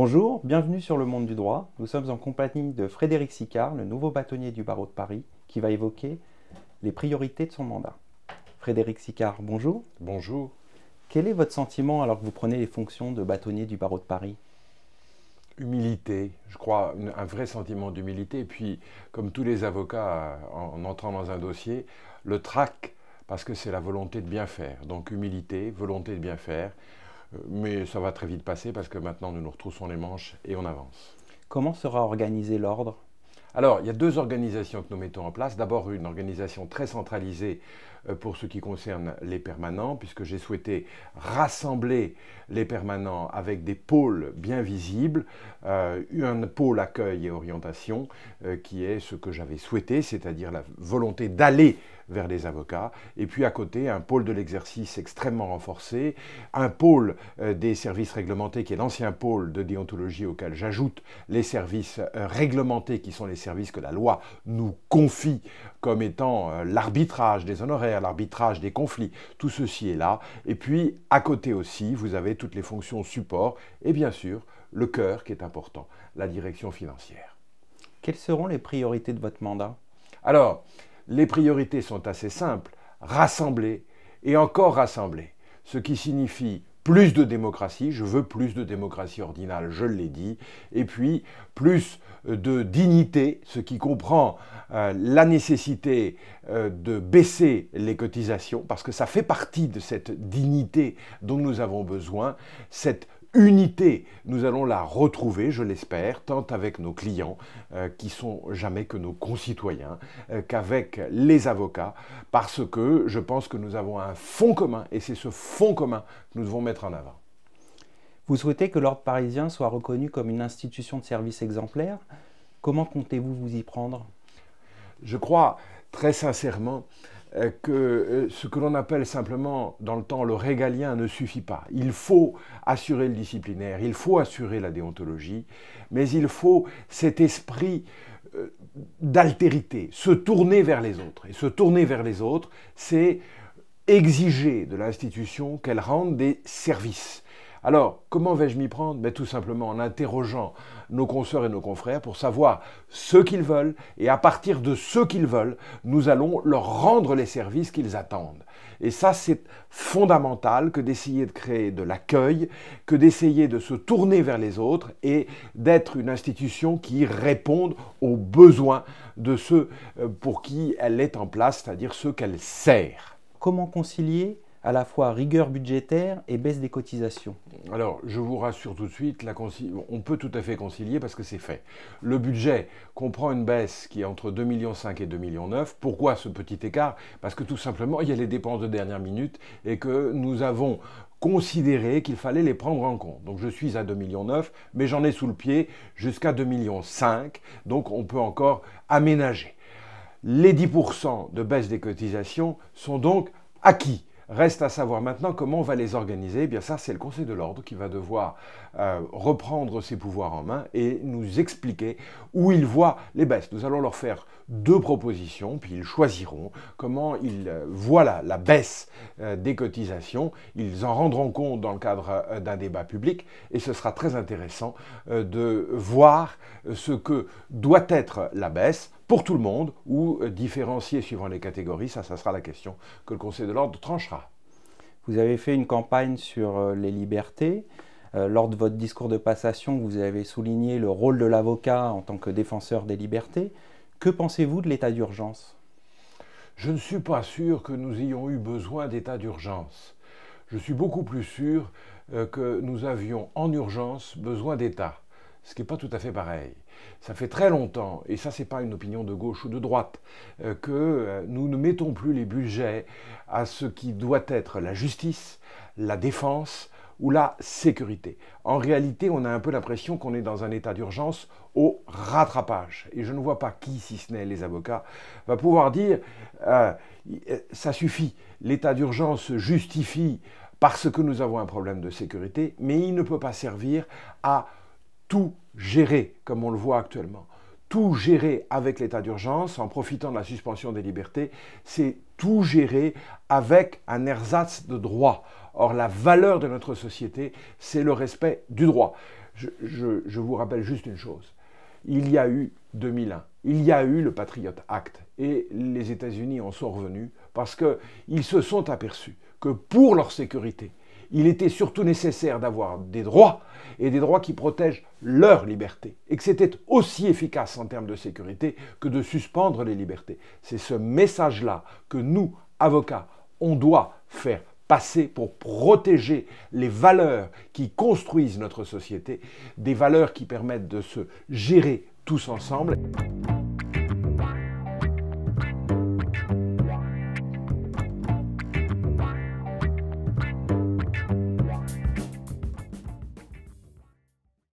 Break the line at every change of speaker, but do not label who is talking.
Bonjour, bienvenue sur Le Monde du Droit. Nous sommes en compagnie de Frédéric Sicard, le nouveau bâtonnier du barreau de Paris, qui va évoquer les priorités de son mandat. Frédéric Sicard, bonjour.
Bonjour.
Quel est votre sentiment alors que vous prenez les fonctions de bâtonnier du barreau de Paris?
Humilité, je crois, un vrai sentiment d'humilité. Et puis, comme tous les avocats, en entrant dans un dossier, le trac, parce que c'est la volonté de bien faire. Donc humilité, volonté de bien faire. Mais ça va très vite passer parce que maintenant nous nous retroussons les manches et on avance.
Comment sera organisé l'ordre?
Alors, il y a deux organisations que nous mettons en place. D'abord, une organisation très centralisée pour ce qui concerne les permanents, puisque j'ai souhaité rassembler les permanents avec des pôles bien visibles, un pôle accueil et orientation, qui est ce que j'avais souhaité, c'est-à-dire la volonté d'aller vers les avocats, et puis à côté, un pôle de l'exercice extrêmement renforcé, un pôle des services réglementés, qui est l'ancien pôle de déontologie auquel j'ajoute les services réglementés, qui sont les services que la loi nous confie comme étant l'arbitrage des honoraires, l'arbitrage des conflits, tout ceci est là. Et puis, à côté aussi, vous avez toutes les fonctions support, et bien sûr, le cœur qui est important, la direction financière.
Quelles seront les priorités de votre mandat?
Alors, les priorités sont assez simples, rassembler et encore rassembler, ce qui signifie plus de démocratie, je veux plus de démocratie ordinale, je l'ai dit, et puis plus de dignité, ce qui comprend la nécessité de baisser les cotisations, parce que ça fait partie de cette dignité dont nous avons besoin, cette unité, nous allons la retrouver, je l'espère, tant avec nos clients, qui sont jamais que nos concitoyens, qu'avec les avocats, parce que je pense que nous avons un fond commun, et c'est ce fond commun que nous devons mettre en avant.
Vous souhaitez que l'ordre parisien soit reconnu comme une institution de service exemplaire. Comment comptez-vous vous y prendre?
Je crois très sincèrement que ce que l'on appelle simplement dans le temps le régalien ne suffit pas. Il faut assurer le disciplinaire, il faut assurer la déontologie, mais il faut cet esprit d'altérité, se tourner vers les autres. Et se tourner vers les autres, c'est exiger de l'institution qu'elle rende des services. Alors, comment vais-je m'y prendre? Tout simplement en interrogeant nos consoeurs et nos confrères pour savoir ce qu'ils veulent, et à partir de ce qu'ils veulent, nous allons leur rendre les services qu'ils attendent. Et ça, c'est fondamental que d'essayer de créer de l'accueil, que d'essayer de se tourner vers les autres et d'être une institution qui réponde aux besoins de ceux pour qui elle est en place, c'est-à-dire ceux qu'elle sert.
Comment concilier à la fois rigueur budgétaire et baisse des cotisations?
Alors, je vous rassure tout de suite, on peut tout à fait concilier parce que c'est fait. Le budget comprend une baisse qui est entre 2,5 millions et 2,9 millions. Pourquoi ce petit écart? Parce que tout simplement, il y a les dépenses de dernière minute et que nous avons considéré qu'il fallait les prendre en compte. Donc je suis à 2,9 millions, mais j'en ai sous le pied jusqu'à 2,5 millions. Donc on peut encore aménager. Les 10% de baisse des cotisations sont donc acquis. Reste à savoir maintenant comment on va les organiser. Eh bien ça, c'est le Conseil de l'Ordre qui va devoir reprendre ses pouvoirs en main et nous expliquer où ils voient les baisses. Nous allons leur faire deux propositions, puis ils choisiront comment ils voient la baisse des cotisations. Ils en rendront compte dans le cadre d'un débat public et ce sera très intéressant de voir ce que doit être la baisse pour tout le monde, ou différencier suivant les catégories, ça sera la question que le Conseil de l'Ordre tranchera.
Vous avez fait une campagne sur les libertés. Lors de votre discours de passation, vous avez souligné le rôle de l'avocat en tant que défenseur des libertés. Que pensez-vous de l'état d'urgence?
Je ne suis pas sûr que nous ayons eu besoin d'état d'urgence. Je suis beaucoup plus sûr que nous avions en urgence besoin d'État, ce qui n'est pas tout à fait pareil. Ça fait très longtemps, et ça c'est pas une opinion de gauche ou de droite, que nous ne mettons plus les budgets à ce qui doit être la justice, la défense ou la sécurité. En réalité, on a un peu l'impression qu'on est dans un état d'urgence au rattrapage. Et je ne vois pas qui, si ce n'est les avocats, va pouvoir dire ça suffit, l'état d'urgence justifie parce que nous avons un problème de sécurité, mais il ne peut pas servir à tout gérer, comme on le voit actuellement. tout gérer avec l'état d'urgence, en profitant de la suspension des libertés, c'est tout gérer avec un ersatz de droit. Or, la valeur de notre société, c'est le respect du droit. Je vous rappelle juste une chose. Il y a eu 2001, il y a eu le Patriot Act, et les États-Unis en sont revenus parce qu'ils se sont aperçus que pour leur sécurité, il était surtout nécessaire d'avoir des droits, et des droits qui protègent leur liberté, et que c'était aussi efficace en termes de sécurité que de suspendre les libertés. C'est ce message-là que nous, avocats, on doit faire passer pour protéger les valeurs qui construisent notre société, des valeurs qui permettent de se gérer tous ensemble.